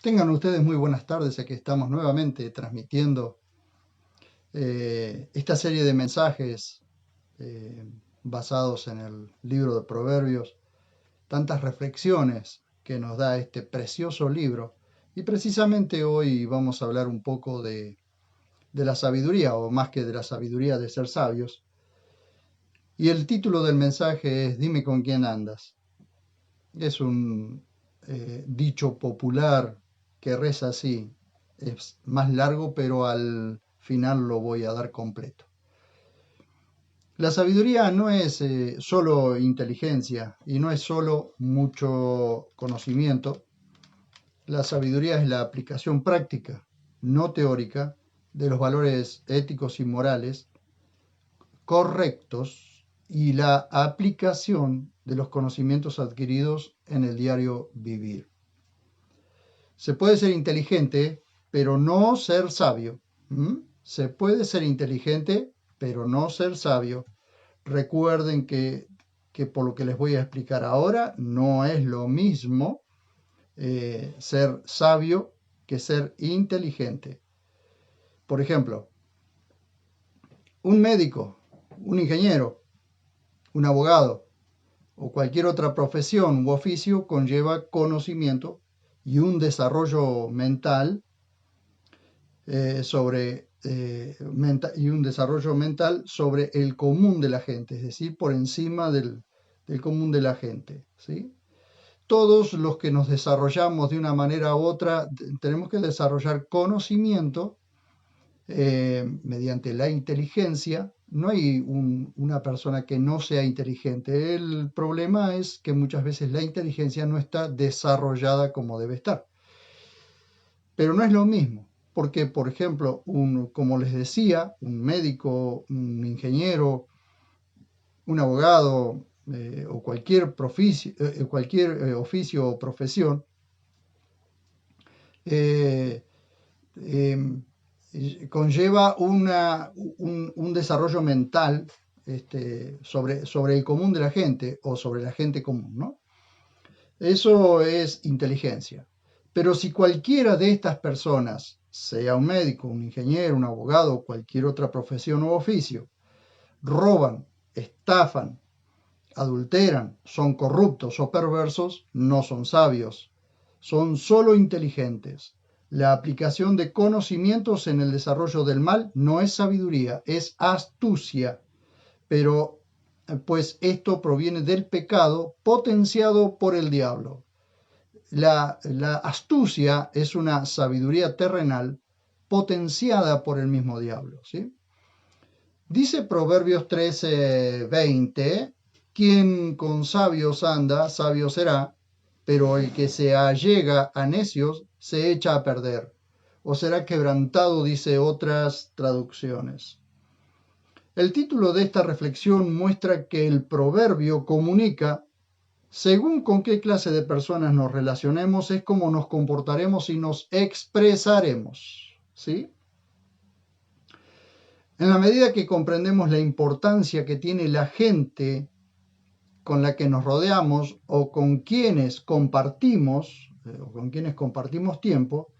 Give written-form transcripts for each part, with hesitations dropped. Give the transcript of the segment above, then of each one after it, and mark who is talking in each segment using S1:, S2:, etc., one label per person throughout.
S1: Tengan ustedes muy buenas tardes, aquí estamos nuevamente transmitiendo esta serie de mensajes eh, basados en el libro de Proverbios, tantas reflexiones que nos da este precioso libro. Y precisamente hoy vamos a hablar un poco de la sabiduría, o más que de la sabiduría de ser sabios. Y el título del mensaje es Dime con quién andas. Es un dicho popular que reza así. Es más largo, pero al final lo voy a dar completo. La sabiduría no es solo inteligencia y no es solo mucho conocimiento. La sabiduría es la aplicación práctica, no teórica, de los valores éticos y morales correctos y la aplicación de los conocimientos adquiridos en el diario vivir. Se puede ser inteligente, pero no ser sabio. Se puede ser inteligente, pero no ser sabio. Recuerden que por lo que les voy a explicar ahora, no es lo mismo ser sabio que ser inteligente. Por ejemplo, un médico, un ingeniero, un abogado o cualquier otra profesión u oficio conlleva conocimiento y un desarrollo mental y un desarrollo mental sobre el común de la gente, es decir, por encima del común de la gente, ¿sí? Todos los que nos desarrollamos de una manera u otra tenemos que desarrollar conocimiento mediante la inteligencia. No hay una persona que no sea inteligente. El problema es que muchas veces la inteligencia no está desarrollada como debe estar. Pero no es lo mismo, porque, por ejemplo, como les decía, un médico, un ingeniero, un abogado o cualquier oficio o profesión, eh, eh, conlleva un desarrollo mental sobre el común de la gente o sobre la gente común, ¿no? Eso es inteligencia. Pero si cualquiera de estas personas, sea un médico, un ingeniero, un abogado o cualquier otra profesión u oficio, roban, estafan, adulteran, son corruptos o perversos, no son sabios, son solo inteligentes. La aplicación de conocimientos en el desarrollo del mal no es sabiduría, es astucia, pero pues esto proviene del pecado potenciado por el diablo. La astucia es una sabiduría terrenal potenciada por el mismo diablo, ¿sí? Dice Proverbios 13:20, quien con sabios anda, sabio será, pero el que se allega a necios se echa a perder, o será quebrantado, dice otras traducciones. El título de esta reflexión muestra que el proverbio comunica, según con qué clase de personas nos relacionemos, es como nos comportaremos y nos expresaremos, ¿sí? En la medida que comprendemos la importancia que tiene la gente con la que nos rodeamos o con quienes compartimos tiempo,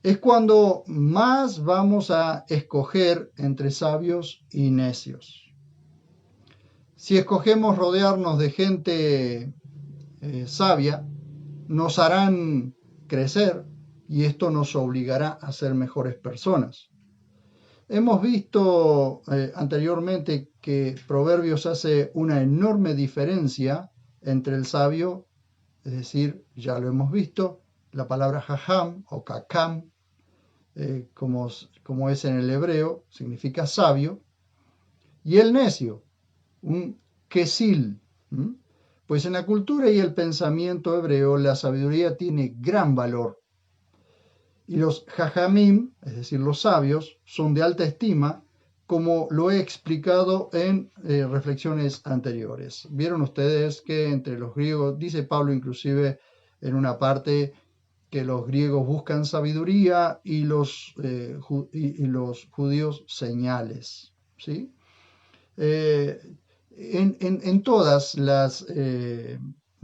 S1: es cuando más vamos a escoger entre sabios y necios. Si escogemos rodearnos de gente sabia, nos harán crecer y esto nos obligará a ser mejores personas. Hemos visto anteriormente que Proverbios hace una enorme diferencia entre el sabio, es decir, ya lo hemos visto, la palabra jajam o kakam, como es en el hebreo, significa sabio, y el necio, un kesil. Pues en la cultura y el pensamiento hebreo la sabiduría tiene gran valor. Y los jajamim, es decir, los sabios, son de alta estima, como lo he explicado en reflexiones anteriores. Vieron ustedes que entre los griegos, dice Pablo inclusive en una parte, que los griegos buscan sabiduría y los judíos señales, ¿sí? En todas las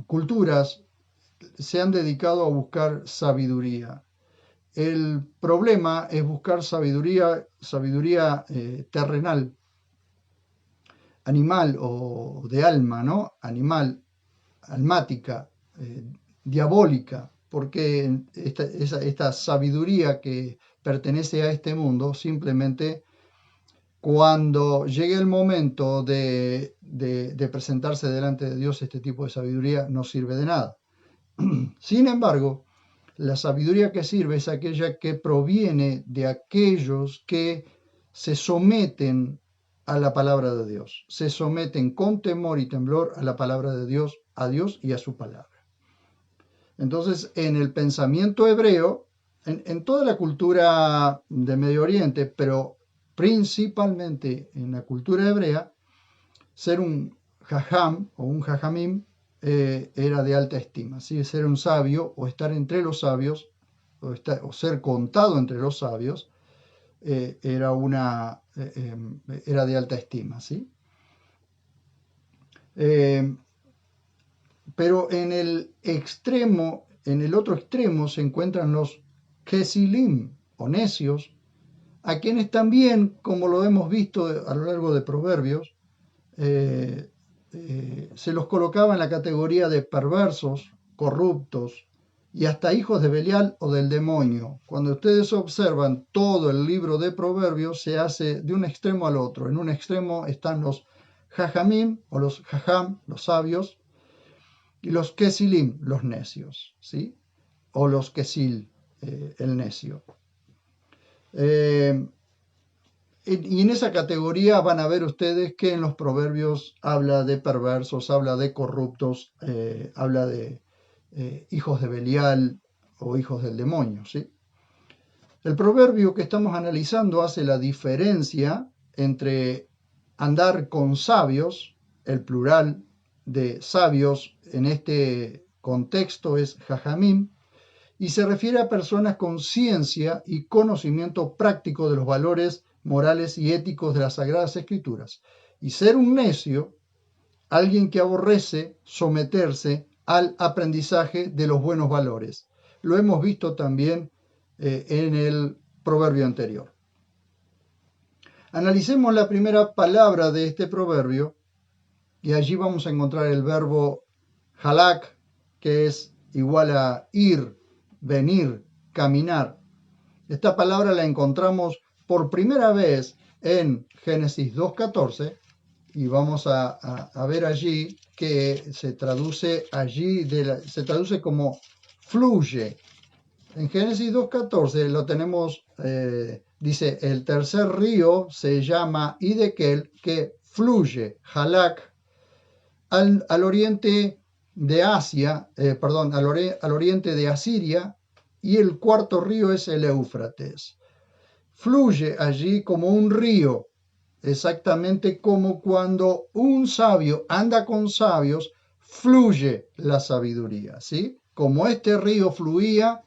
S1: culturas se han dedicado a buscar sabiduría. El problema es buscar sabiduría terrenal, animal o de alma, ¿no? Animal, almática, diabólica, porque esta sabiduría que pertenece a este mundo, simplemente cuando llegue el momento de presentarse delante de Dios, este tipo de sabiduría no sirve de nada. Sin embargo, la sabiduría que sirve es aquella que proviene de aquellos que se someten a la palabra de Dios, se someten con temor y temblor a la palabra de Dios, a Dios y a su palabra. Entonces, en el pensamiento hebreo, en toda la cultura de Medio Oriente, pero principalmente en la cultura hebrea, ser un jajam o un jajamim era de alta estima, ¿sí? Ser un sabio o estar entre los sabios o ser contado entre los sabios era de alta estima, ¿sí? Pero en el otro extremo se encuentran los Kesilim o necios, a quienes también, como lo hemos visto a lo largo de Proverbios, se los colocaba en la categoría de perversos, corruptos y hasta hijos de Belial o del demonio. Cuando ustedes observan todo el libro de Proverbios, se hace de un extremo al otro. En un extremo están los jajamim o los jajam, los sabios, y los kesilim, los necios, ¿sí? O los kesil, el necio. Y en esa categoría van a ver ustedes que en los proverbios habla de perversos, habla de corruptos, habla de hijos de Belial o hijos del demonio, ¿sí? El proverbio que estamos analizando hace la diferencia entre andar con sabios, el plural de sabios en este contexto es jajamim, y se refiere a personas con ciencia y conocimiento práctico de los valores morales y éticos de las Sagradas Escrituras. Y ser un necio, alguien que aborrece someterse al aprendizaje de los buenos valores. Lo hemos visto también en el proverbio anterior. Analicemos la primera palabra de este proverbio y allí vamos a encontrar el verbo halak, que es igual a ir, venir, caminar. Esta palabra la encontramos por primera vez en Génesis 2.14 y vamos a ver allí que se traduce se traduce como fluye. En Génesis 2.14 lo tenemos, dice, el tercer río se llama Hidekel, que fluye, Halak, al oriente de Asia, al oriente de Asiria, y el cuarto río es el Éufrates. Fluye allí como un río, exactamente como cuando un sabio anda con sabios, fluye la sabiduría, ¿sí? Como este río fluía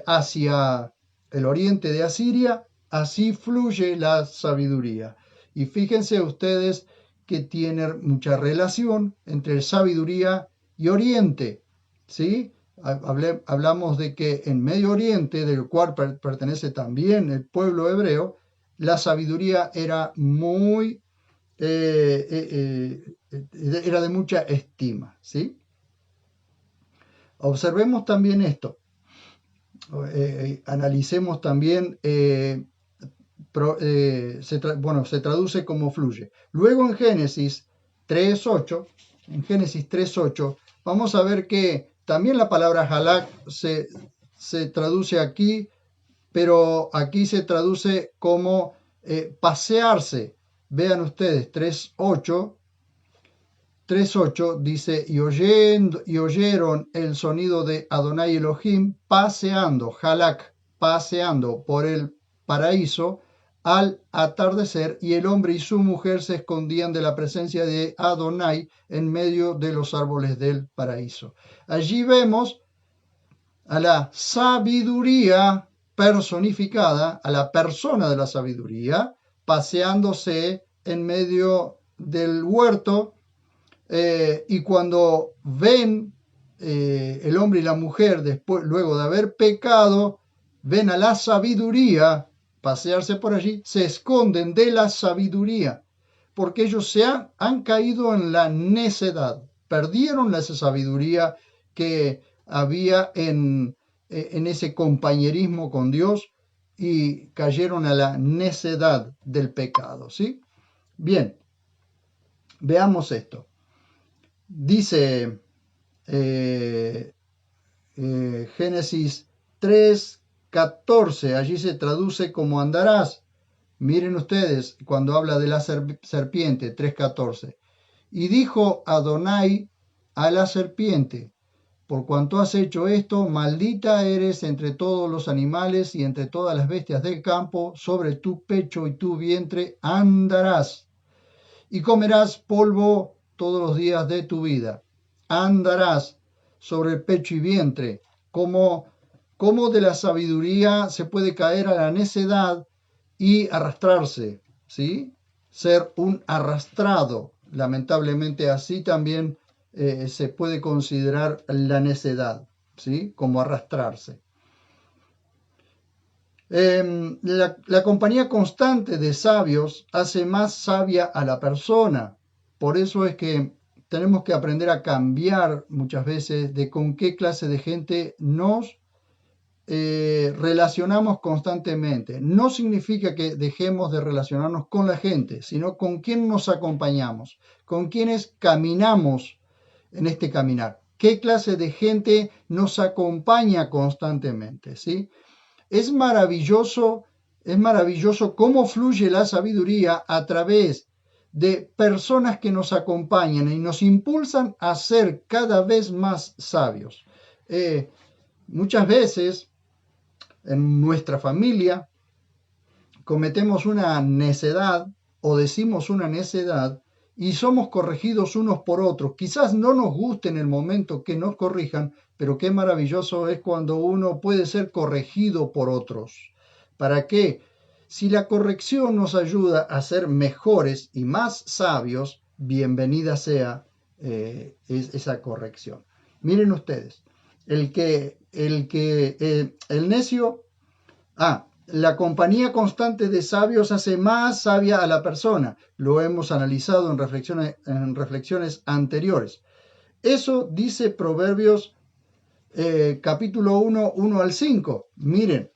S1: hacia el oriente de Asiria, así fluye la sabiduría. Y fíjense ustedes que tiene mucha relación entre sabiduría y oriente, ¿sí? Hablamos de que en Medio Oriente, del cual pertenece también el pueblo hebreo, la sabiduría era era de mucha estima, ¿sí? Observemos también esto, analicemos también, se traduce como fluye. Luego en Génesis 3.8, vamos a ver que también la palabra halak se traduce aquí, pero aquí se traduce como pasearse. Vean ustedes, 3.8 dice, y oyeron el sonido de Adonai Elohim paseando, halak, paseando por el paraíso al atardecer, y el hombre y su mujer se escondían de la presencia de Adonai en medio de los árboles del paraíso. Allí vemos a la sabiduría personificada, a la persona de la sabiduría, paseándose en medio del huerto, y cuando ven el hombre y la mujer, después, luego de haber pecado, ven a la sabiduría pasearse por allí, se esconden de la sabiduría, porque ellos han caído en la necedad, perdieron esa sabiduría que había en ese compañerismo con Dios y cayeron a la necedad del pecado, ¿sí? Bien, veamos esto. Dice Génesis 3:14, allí se traduce como andarás. Miren ustedes cuando habla de la serpiente, 3:14. Y dijo Adonai a la serpiente, por cuanto has hecho esto, maldita eres entre todos los animales y entre todas las bestias del campo, sobre tu pecho y tu vientre andarás, y comerás polvo todos los días de tu vida. Andarás sobre el pecho y vientre. Como de la sabiduría se puede caer a la necedad y arrastrarse, ¿sí? Ser un arrastrado. Lamentablemente así también se puede considerar la necedad, ¿sí? Como arrastrarse. La compañía constante de sabios hace más sabia a la persona. Por eso es que tenemos que aprender a cambiar muchas veces de con qué clase de gente nos relacionamos constantemente. No significa que dejemos de relacionarnos con la gente, sino con quién nos acompañamos, con quienes caminamos en este caminar. ¿Qué clase de gente nos acompaña constantemente? ¿Sí? Es maravilloso cómo fluye la sabiduría a través de personas que nos acompañan y nos impulsan a ser cada vez más sabios. Muchas veces en nuestra familia cometemos una necedad o decimos una necedad y somos corregidos unos por otros. Quizás no nos guste en el momento que nos corrijan, pero qué maravilloso es cuando uno puede ser corregido por otros. ¿Para qué? Si la corrección nos ayuda a ser mejores y más sabios, bienvenida sea esa corrección. Miren ustedes, el necio, la compañía constante de sabios hace más sabia a la persona. Lo hemos analizado en reflexiones anteriores. Eso dice Proverbios capítulo 1, 1 al 5. Miren,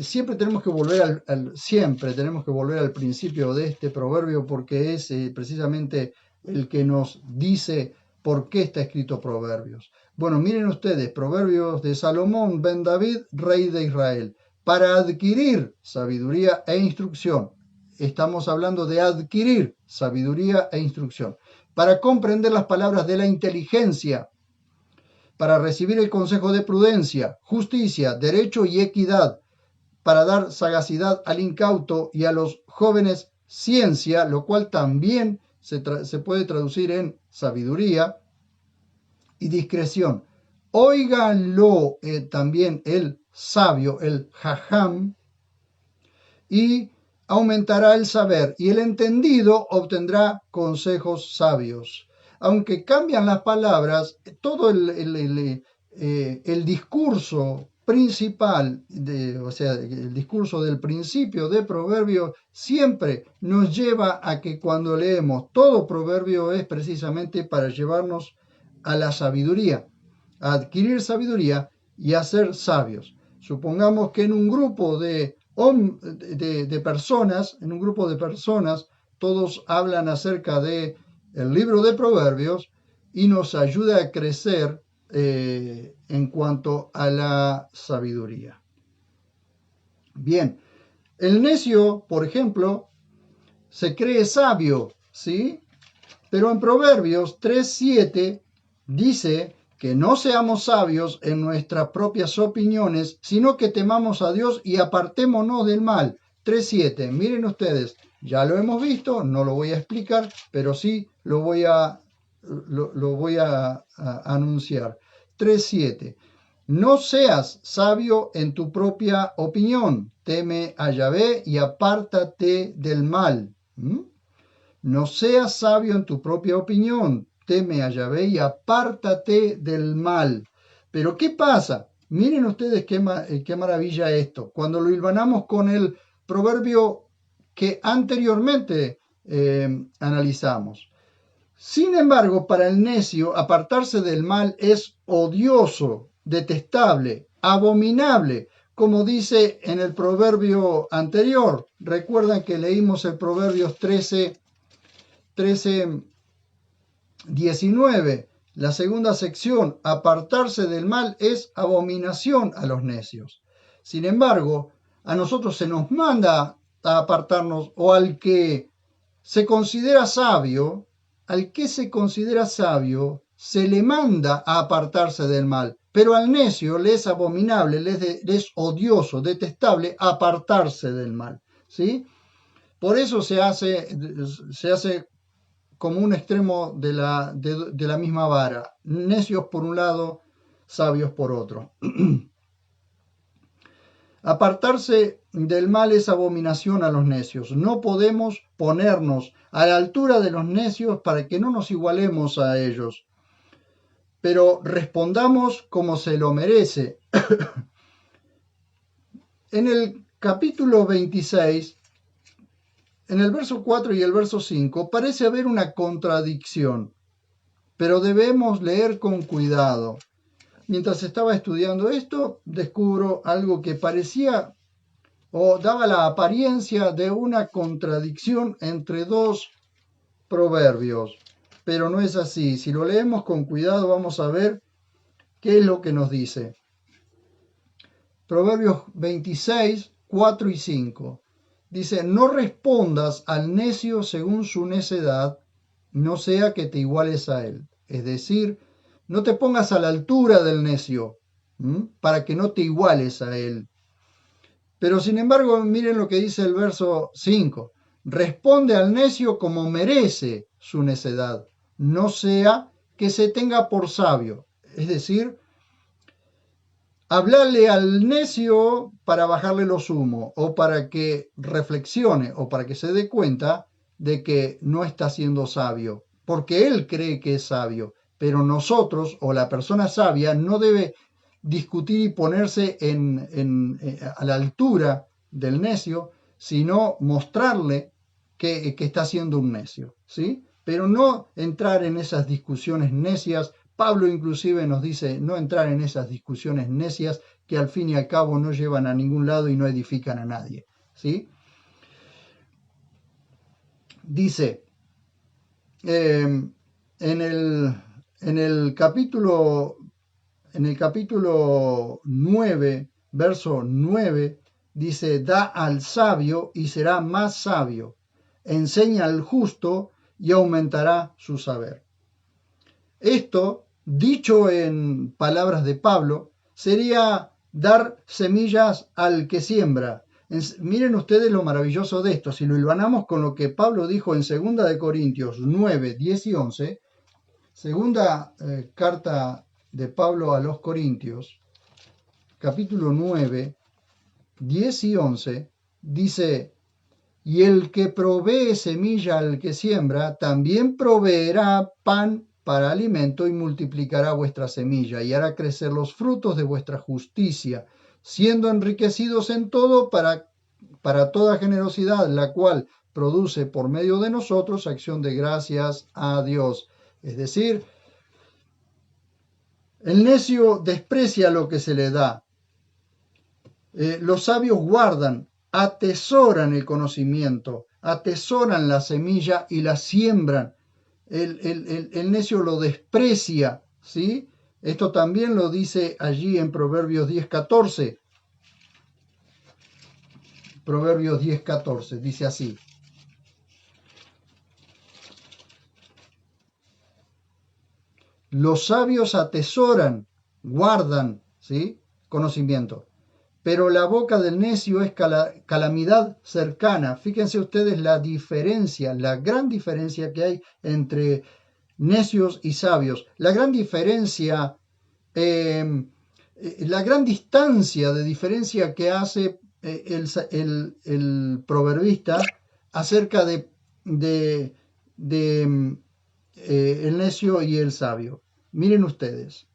S1: siempre tenemos que volver siempre tenemos que volver al principio de este proverbio porque es precisamente el que nos dice por qué está escrito Proverbios. Bueno, miren ustedes, Proverbios de Salomón ben David, rey de Israel, para adquirir sabiduría e instrucción. Estamos hablando de adquirir sabiduría e instrucción, para comprender las palabras de la inteligencia, para recibir el consejo de prudencia, justicia, derecho y equidad, para dar sagacidad al incauto y a los jóvenes ciencia, lo cual también se puede traducir en sabiduría y discreción. Óiganlo también el sabio, el jajam, y aumentará el saber, y el entendido obtendrá consejos sabios. Aunque cambian las palabras, todo el discurso principal, o sea, el discurso del principio de Proverbio siempre nos lleva a que cuando leemos todo Proverbio es precisamente para llevarnos a la sabiduría, a adquirir sabiduría y a ser sabios. Supongamos que en un grupo de personas, todos hablan acerca de el libro de Proverbios y nos ayuda a crecer en cuanto a la sabiduría. Bien, el necio, por ejemplo, se cree sabio, ¿sí? Pero en Proverbios 3:7 dice que no seamos sabios en nuestras propias opiniones, sino que temamos a Dios y apartémonos del mal. 3:7, miren ustedes, ya lo hemos visto, no lo voy a explicar, pero sí lo voy a anunciar. 3:7, no seas sabio en tu propia opinión, teme a Yahvé y apártate del mal. No seas sabio en tu propia opinión, teme a Yahvé y apártate del mal. Pero ¿qué pasa? Miren ustedes qué maravilla esto. Cuando lo hilvanamos con el proverbio que anteriormente analizamos. Sin embargo, para el necio, apartarse del mal es odioso, detestable, abominable, como dice en el proverbio anterior. Recuerdan que leímos el Proverbios 19, la segunda sección. Apartarse del mal es abominación a los necios. Sin embargo, a nosotros se nos manda a apartarnos, o al que se considera sabio, se le manda a apartarse del mal, pero al necio le es abominable, le es odioso, detestable apartarse del mal, ¿sí? Por eso se hace como un extremo de la misma vara, necios por un lado, sabios por otro. Apartarse del mal es abominación a los necios. No podemos ponernos a la altura de los necios para que no nos igualemos a ellos, pero respondamos como se lo merece. En el capítulo 26, en el verso 4 y el verso 5, parece haber una contradicción, pero debemos leer con cuidado. Mientras estaba estudiando esto, descubro algo que parecía o daba la apariencia de una contradicción entre dos proverbios, pero no es así. Si lo leemos con cuidado vamos a ver qué es lo que nos dice. Proverbios 26, 4 y 5. Dice, no respondas al necio según su necedad, no sea que te iguales a él. Es decir, no te pongas a la altura del necio, para que no te iguales a él. Pero sin embargo, miren lo que dice el verso 5. Responde al necio como merece su necedad, no sea que se tenga por sabio. Es decir, hablarle al necio para bajarle los humos, o para que reflexione, o para que se dé cuenta de que no está siendo sabio, porque él cree que es sabio, pero nosotros, o la persona sabia, no debe discutir y ponerse a la altura del necio, sino mostrarle que está siendo un necio, ¿sí? Pero no entrar en esas discusiones necias. Pablo inclusive nos dice no entrar en esas discusiones necias que al fin y al cabo no llevan a ningún lado y no edifican a nadie, ¿sí? Dice en el capítulo 9, verso 9, dice, da al sabio y será más sabio, enseña al justo y aumentará su saber. Esto, dicho en palabras de Pablo, sería dar semillas al que siembra. Miren ustedes lo maravilloso de esto. Si lo hilvanamos con lo que Pablo dijo en 2 Corintios 9, 10 y 11, segunda carta de Pablo a los Corintios, capítulo 9, 10 y 11, dice, y el que provee semilla al que siembra, también proveerá pan para alimento y multiplicará vuestra semilla y hará crecer los frutos de vuestra justicia, siendo enriquecidos en todo para toda generosidad, la cual produce por medio de nosotros acción de gracias a Dios. Es decir, el necio desprecia lo que se le da. Los sabios guardan, atesoran el conocimiento, atesoran la semilla y la siembran. El necio lo desprecia, ¿sí? Esto también lo dice allí en Proverbios 10:14. Proverbios 10:14 dice así. Los sabios atesoran, guardan, ¿sí? Conocimiento. Pero la boca del necio es calamidad cercana. Fíjense ustedes la diferencia, la gran diferencia que hay entre necios y sabios. La gran diferencia, la gran distancia de diferencia que hace el proverbista acerca de de el necio y el sabio. Miren ustedes.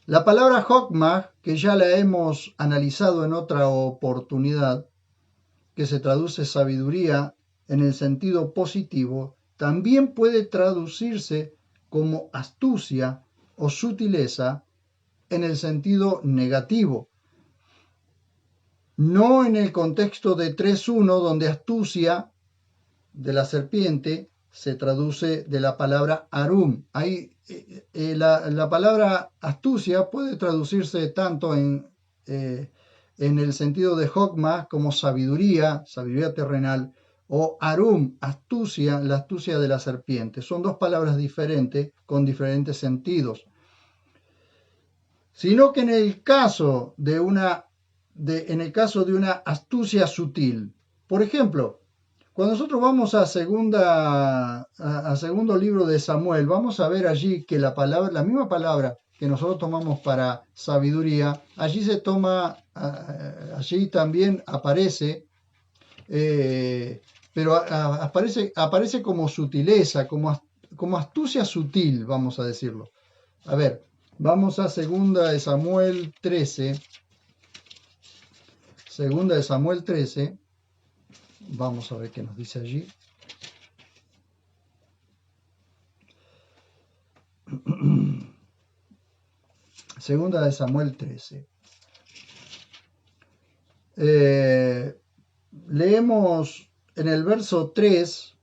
S1: La palabra Hokmah, que ya la hemos analizado en otra oportunidad, que se traduce sabiduría en el sentido positivo, también puede traducirse como astucia o sutileza en el sentido negativo. No en el contexto de 3.1, donde astucia de la serpiente se traduce de la palabra arum. Ahí, la palabra astucia puede traducirse tanto en el sentido de Hokmah como sabiduría, sabiduría terrenal, o arum, astucia, la astucia de la serpiente. Son dos palabras diferentes con diferentes sentidos. Sino que en el caso de una astucia sutil, por ejemplo, cuando nosotros vamos a segundo libro de Samuel, vamos a ver allí que la misma palabra que nosotros tomamos para sabiduría, allí se toma, allí también aparece, pero aparece como sutileza, como astucia sutil, vamos a decirlo. A ver, vamos a segunda de Samuel 13. Segunda de Samuel 13. Vamos a ver qué nos dice allí. Segunda de Samuel 13. Leemos en el verso 3,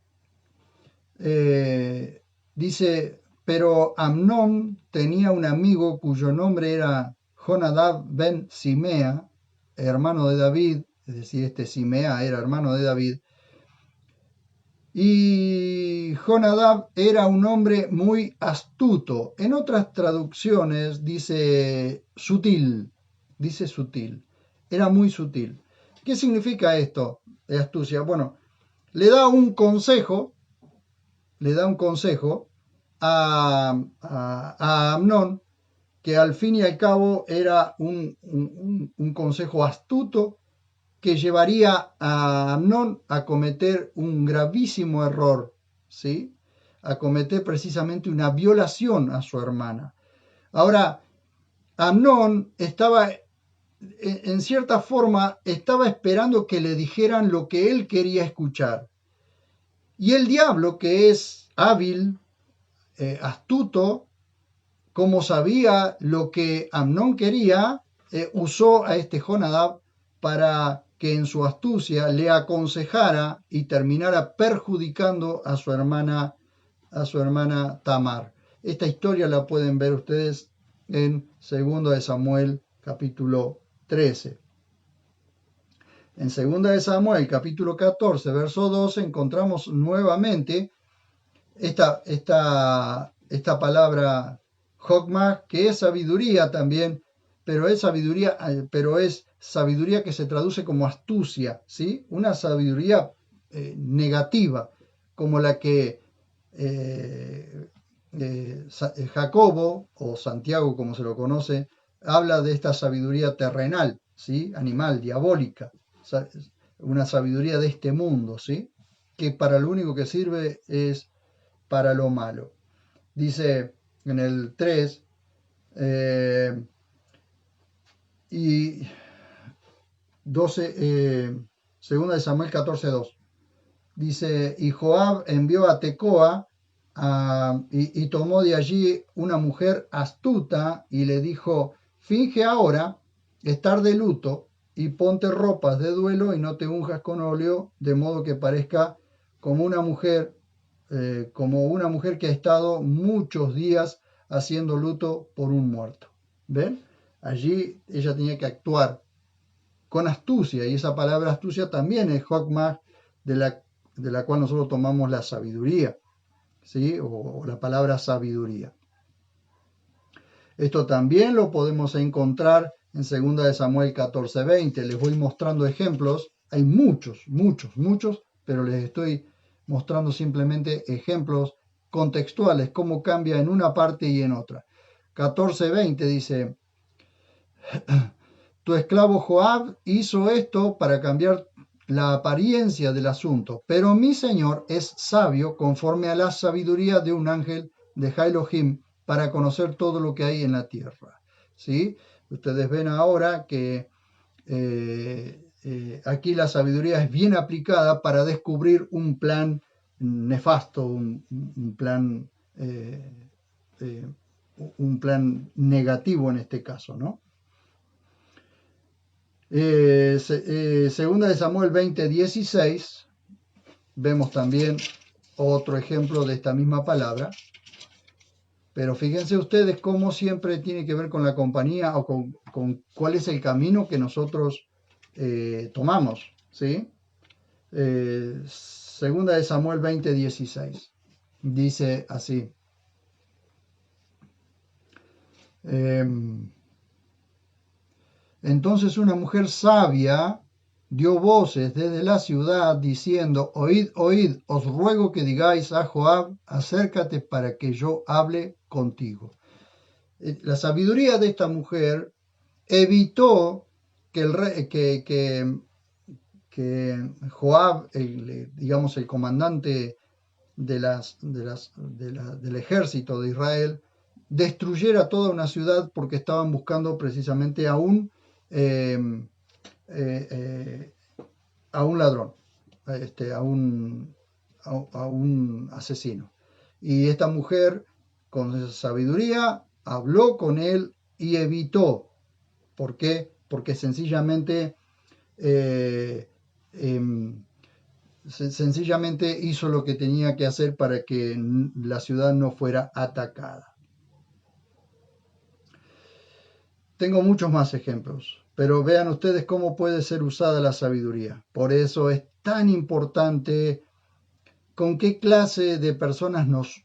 S1: dice, pero Amnón tenía un amigo cuyo nombre era Jonadab ben Simea, hermano de David, es decir, este Simea era hermano de David, y Jonadab era un hombre muy astuto. En otras traducciones dice sutil, era muy sutil. ¿Qué significa esto de astucia? Bueno, le da un consejo a Amnón, que al fin y al cabo era un consejo astuto que llevaría a Amnón a cometer un gravísimo error, ¿sí? A cometer precisamente una violación a su hermana. Ahora, Amnón estaba, en cierta forma, estaba esperando que le dijeran lo que él quería escuchar. Y el diablo, que es hábil, astuto, como sabía lo que Amnón quería, usó a este Jonadab para que en su astucia le aconsejara y terminara perjudicando a su hermana Tamar. Esta historia la pueden ver ustedes en 2 de Samuel capítulo 13. En 2 de Samuel capítulo 14 verso 12 encontramos nuevamente esta palabra Hokmah, que es sabiduría también, pero es sabiduría que se traduce como astucia, ¿sí? Una sabiduría negativa, como la que Jacobo, o Santiago como se lo conoce, habla de esta sabiduría terrenal, ¿sí? Animal, diabólica, una sabiduría de este mundo, ¿sí? Que para lo único que sirve es para lo malo. Dice en el 3, y 12, segunda de Samuel 14:2. Dice, y Joab envió a Tecoa y tomó de allí una mujer astuta y le dijo, finge ahora estar de luto y ponte ropas de duelo y no te unjas con óleo, de modo que parezca como una mujer que ha estado muchos días haciendo luto por un muerto. ¿Ven? Allí ella tenía que actuar con astucia, y esa palabra astucia también es Hokmah, de la cual nosotros tomamos la sabiduría, ¿sí? O la palabra sabiduría. Esto también lo podemos encontrar en 2 de Samuel 14:20. Les voy mostrando ejemplos. Hay muchos, pero les estoy mostrando simplemente ejemplos contextuales, cómo cambia en una parte y en otra. 14:20 dice, tu esclavo Joab hizo esto para cambiar la apariencia del asunto, pero mi señor es sabio conforme a la sabiduría de un ángel de Elohim para conocer todo lo que hay en la tierra. ¿Sí? Ustedes ven ahora que aquí la sabiduría es bien aplicada para descubrir un plan nefasto, eh, un plan negativo en este caso, ¿no? Segunda de Samuel 20:16, vemos también otro ejemplo de esta misma palabra, pero fíjense ustedes cómo siempre tiene que ver con la compañía o con cuál es el camino que nosotros tomamos, ¿sí? Segunda de Samuel 20:16, dice así. Entonces una mujer sabia dio voces desde la ciudad diciendo, oíd, oíd, os ruego que digáis a Joab, acércate para que yo hable contigo. La sabiduría de esta mujer evitó que, que Joab, digamos el comandante del ejército de Israel, destruyera toda una ciudad porque estaban buscando precisamente eh, eh, a un ladrón, a un asesino. Y esta mujer, con sabiduría, habló con él y evitó. ¿Por qué? Porque sencillamente, eh, eh, sencillamente hizo lo que tenía que hacer para que la ciudad no fuera atacada. Tengo muchos más ejemplos, pero vean ustedes cómo puede ser usada la sabiduría. Por eso es tan importante con qué clase de personas nos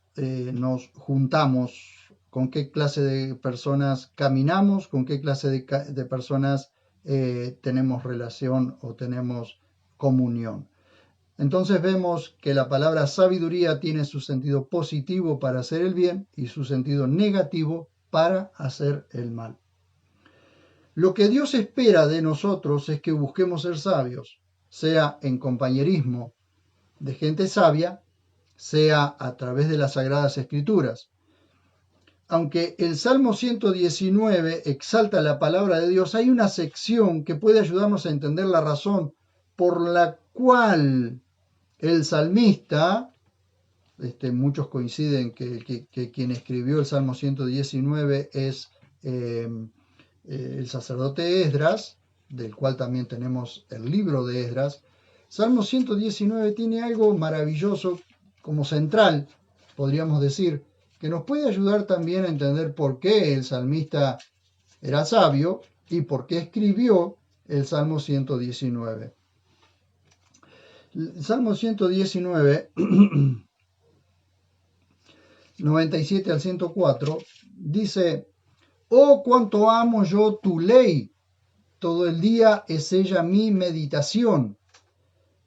S1: juntamos, con qué clase de personas caminamos, con qué clase de personas tenemos relación o tenemos comunión. Entonces vemos que la palabra sabiduría tiene su sentido positivo para hacer el bien y su sentido negativo para hacer el mal. Lo que Dios espera de nosotros es que busquemos ser sabios, sea en compañerismo de gente sabia, sea a través de las Sagradas Escrituras. Aunque el Salmo 119 exalta la palabra de Dios, hay una sección que puede ayudarnos a entender la razón por la cual el salmista, muchos coinciden que quien escribió el Salmo 119 es el sacerdote Esdras, del cual también tenemos el libro de Esdras. Salmo 119 tiene algo maravilloso como central, podríamos decir, que nos puede ayudar también a entender por qué el salmista era sabio y por qué escribió el Salmo 119. El Salmo 119, 97 al 104, dice, oh, cuánto amo yo tu ley, todo el día es ella mi meditación.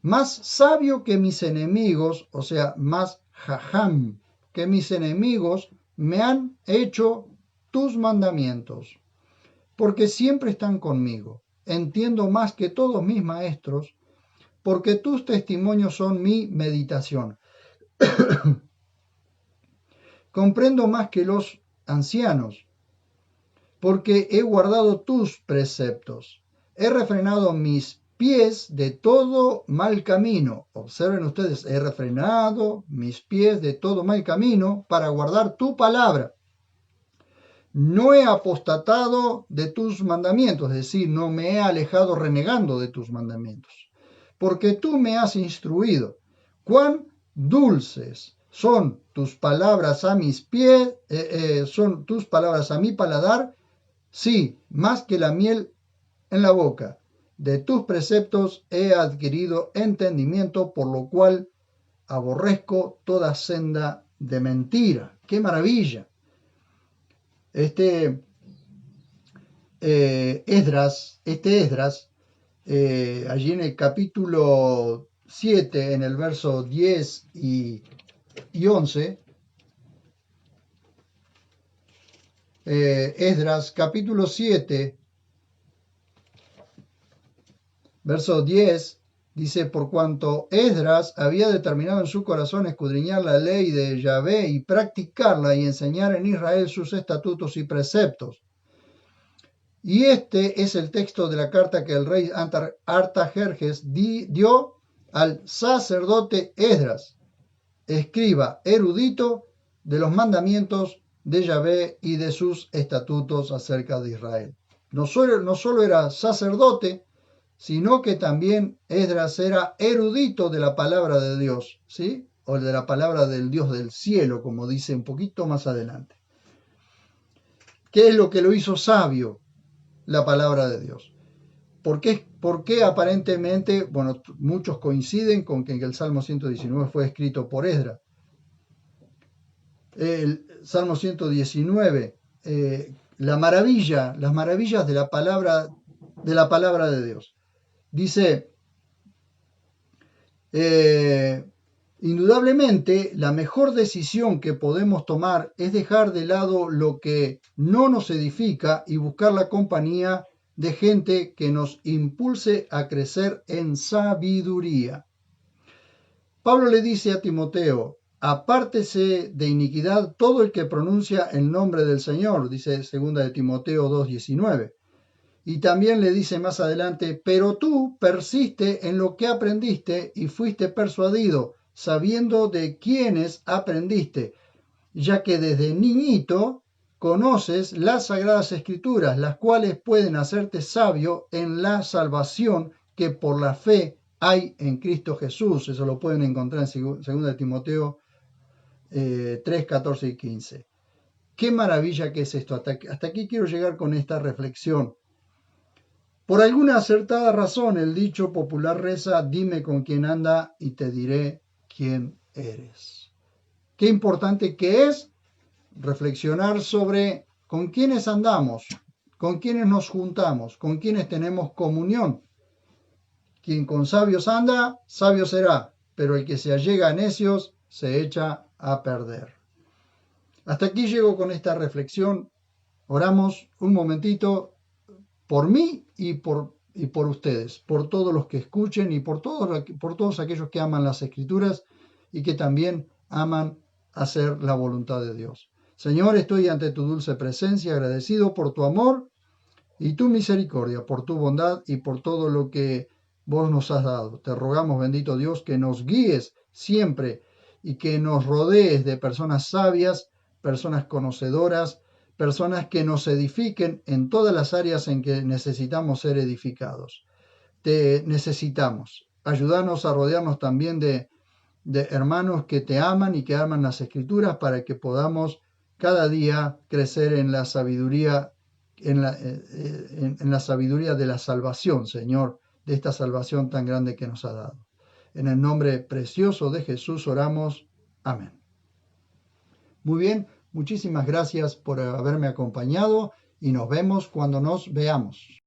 S1: Más sabio que mis enemigos, o sea, más jajam que mis enemigos, me han hecho tus mandamientos, porque siempre están conmigo. Entiendo más que todos mis maestros, porque tus testimonios son mi meditación. Comprendo más que los ancianos, porque he guardado tus preceptos. He refrenado mis pies de todo mal camino. Observen ustedes, he refrenado mis pies de todo mal camino para guardar tu palabra. No he apostatado de tus mandamientos, es decir, no me he alejado renegando de tus mandamientos, porque tú me has instruido. Cuán dulces son tus palabras a mis pies, son tus palabras a mi paladar, sí, más que la miel en la boca. De tus preceptos he adquirido entendimiento, por lo cual aborrezco toda senda de mentira. ¡Qué maravilla! Esdras, allí en el capítulo 7, en el verso 10 y 11, Esdras capítulo 7, Verso 10 dice, por cuanto Esdras había determinado en su corazón escudriñar la ley de Yahvé y practicarla y enseñar en Israel sus estatutos y preceptos. Y este es el texto de la carta que el rey Artajerjes dio al sacerdote Esdras, escriba erudito de los mandamientos de Yahvé y de sus estatutos acerca de Israel. No solo era sacerdote, sino que también Esdras era erudito de la palabra de Dios, ¿sí? O de la palabra del Dios del cielo, como dice un poquito más adelante. ¿Qué es lo que lo hizo sabio? La palabra de Dios. ¿Por qué aparentemente, bueno, muchos coinciden con que el Salmo 119 fue escrito por Esdras? El Salmo 119, las maravillas de la palabra de Dios. Dice, indudablemente, la mejor decisión que podemos tomar es dejar de lado lo que no nos edifica y buscar la compañía de gente que nos impulse a crecer en sabiduría. Pablo le dice a Timoteo, apártese de iniquidad todo el que pronuncia el nombre del Señor, dice 2 de Timoteo 2:19. Y también le dice más adelante, pero tú persiste en lo que aprendiste y fuiste persuadido, sabiendo de quiénes aprendiste, ya que desde niñito conoces las sagradas escrituras, las cuales pueden hacerte sabio en la salvación que por la fe hay en Cristo Jesús. Eso lo pueden encontrar en 2 de Timoteo 3, 14 y 15. Qué maravilla que es esto. Hasta aquí quiero llegar con esta reflexión. Por alguna acertada razón, el dicho popular reza, dime con quién anda y te diré quién eres. Qué importante que es reflexionar sobre con quiénes andamos, con quiénes nos juntamos, con quiénes tenemos comunión. Quien con sabios anda, sabio será, pero el que se allega a necios se echa a perder. Hasta aquí llego con esta reflexión. Oramos un momentito por mí y por ustedes, por todos los que escuchen y por todos aquellos que aman las Escrituras y que también aman hacer la voluntad de Dios. Señor, estoy ante tu dulce presencia, agradecido por tu amor y tu misericordia, por tu bondad y por todo lo que vos nos has dado. Te rogamos, bendito Dios, que nos guíes siempre y que nos rodees de personas sabias, personas conocedoras, personas que nos edifiquen en todas las áreas en que necesitamos ser edificados. Te necesitamos. Ayúdanos a rodearnos también de hermanos que te aman y que aman las Escrituras para que podamos cada día crecer en la sabiduría, en la sabiduría de la salvación, Señor, de esta salvación tan grande que nos ha dado. En el nombre precioso de Jesús oramos. Amén. Muy bien, muchísimas gracias por haberme acompañado y nos vemos cuando nos veamos.